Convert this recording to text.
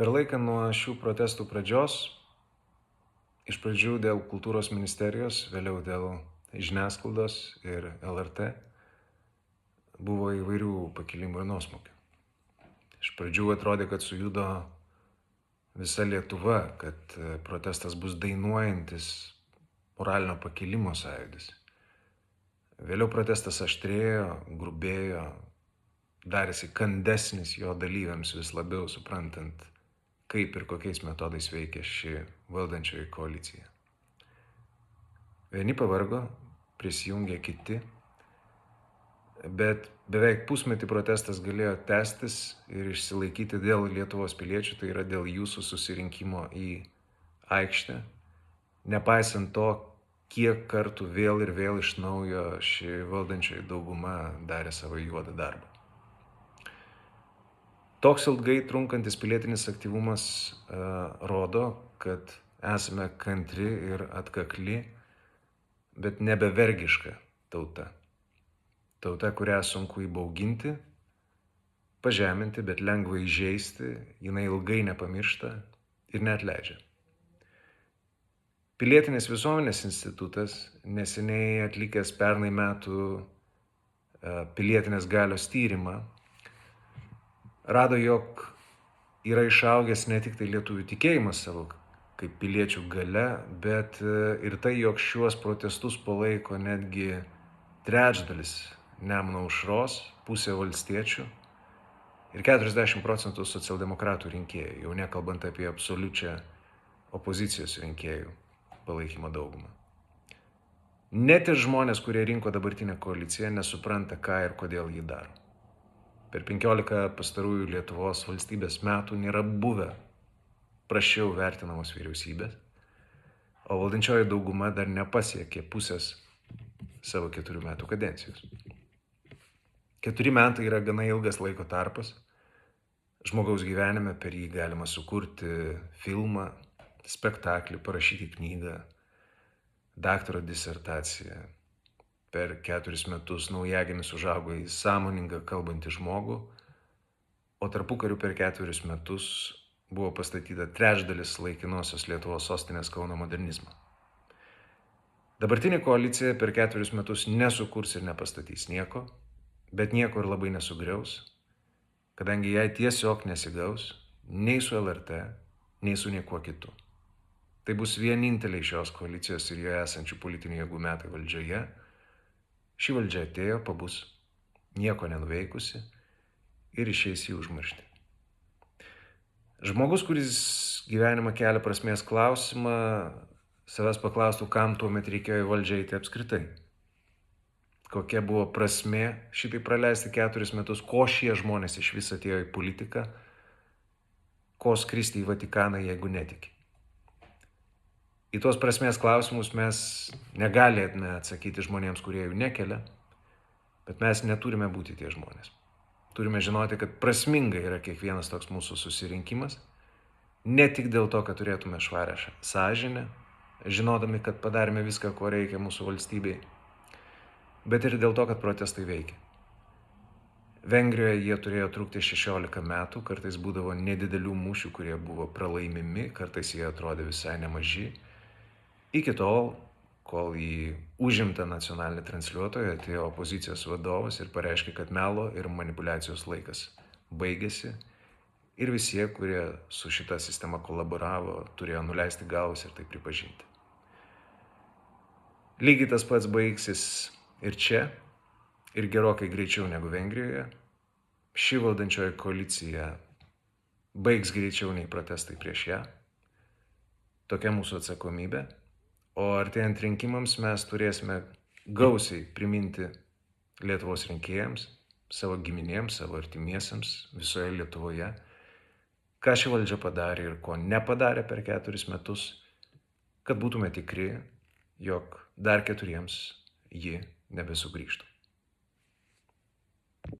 Per laiką nuo šių protestų pradžios, iš pradžių dėl kultūros ministerijos, vėliau dėl žiniasklaidos ir LRT, buvo įvairių pakilimų ir nuosmukių. Iš pradžių atrodė, kad sujudo visa Lietuva, kad protestas bus dainuojantis moralinio pakilimo sąjūdis. Vėliau protestas aštrėjo, grubėjo, darėsi kandesnis jo dalyviams vis labiau suprantant, kaip ir kokiais metodais veikia ši valdančioji koalicija. Vieni pavargo, prisijungė kiti, bet beveik pusmetį protestas galėjo tęstis ir išsilaikyti dėl Lietuvos piliečių, tai yra dėl jūsų susirinkimo į aikštę, nepaisant to, kiek kartų vėl ir vėl iš naujo ši valdančioji dauguma darė savo juodą darbą. Toks ilgai trunkantis pilietinis aktyvumas rodo, kad esame kantri ir atkakli, bet nebevergiška tauta. Tauta, kurią sunku įbauginti, pažeminti, bet lengva įžeisti, jinai ilgai nepamiršta ir neatleidžia. Pilietinės visuomenės institutas, neseniai atlikęs pernai metų pilietinės galios tyrimą, rado, jog yra išaugęs ne tik tai lietuvių tikėjimas savo kaip piliečių galia, bet ir tai, jog šiuos protestus palaiko netgi trečdalis Nemuno aušros, pusė valstiečių ir 40% socialdemokratų rinkėjų, jau nekalbant apie absoliučią opozicijos rinkėjų palaikymo daugumą. Net ir žmonės, kurie rinko dabartinę koaliciją, nesupranta, ką ir kodėl jį daro. Per 15 pastarųjų Lietuvos valstybės metų nėra buvę prasčiau vertinamos vyriausybės, o valdančioji dauguma dar nepasiekė pusės savo 4 metų kadencijos. 4 metai yra gana ilgas laiko tarpas. Žmogaus gyvenime per jį galima sukurti filmą, spektaklį, parašyti knygą, daktaro disertaciją. Per 4 metus naujagimis užaugo į sąmoningą kalbantį žmogų, o tarpukariu per 4 metus buvo pastatyta trečdalis laikinosios Lietuvos sostinės Kauno modernizmo. Dabartinė koalicija per 4 metus nesukurs ir nepastatys nieko, bet nieko ir labai nesugriaus, kadangi jai tiesiog nesigaus nei su LRT, nei su niekuo kitu. Tai bus vieninteliai šios koalicijos ir joje esančių politinių jėgų metai valdžioje. Ši valdžia atėjo, pabus, nieko nenuveikusi ir išeis į užmarštį. Žmogus, kuris gyvenimą kelia prasmės klausimą, savęs paklaustų, kam tuomet reikėjo į valdžią eiti apskritai. Kokia buvo prasmė šitai praleisti 4 metus, ko šie žmonės iš vis atėjo į politiką, ko skristi į Vatikaną, jeigu netiki. Į tuos prasmės klausimus mes negalėtume atsakyti žmonėms, kurie jų nekelia, bet mes neturime būti tie žmonės. Turime žinoti, kad prasminga yra kiekvienas toks mūsų susirinkimas, ne tik dėl to, kad turėtume švarę sąžinę, žinodami, kad padarėme viską, ko reikia mūsų valstybei, bet ir dėl to, kad protestai veikia. Vengrijoje jie turėjo trukti 16 metų, kartais būdavo nedidelių mūšių, kurie buvo pralaimimi, kartais jie atrodė visai nemaži. Iki tol, kol į užimtą nacionalinį transliuotoją atėjo opozicijos vadovas ir pareiškė, kad melo ir manipulacijos laikas baigėsi ir visi, kurie su šita sistema kolaboravo, turėjo nuleisti galvas ir tai pripažinti. Lygiai tas pats baigsis ir čia, ir gerokai greičiau negu Vengrijoje. Ši valdančioji koalicija baigs greičiau nei protestai prieš ją. Tokia mūsų atsakomybė. O artėjant rinkimams mes turėsime gausiai priminti Lietuvos rinkėjams, savo giminėms, savo artimiesiems visoje Lietuvoje, ką ši valdžia padarė ir ko nepadarė per 4 metus, kad būtume tikri, jog dar 4 ji nebesugrįžtų.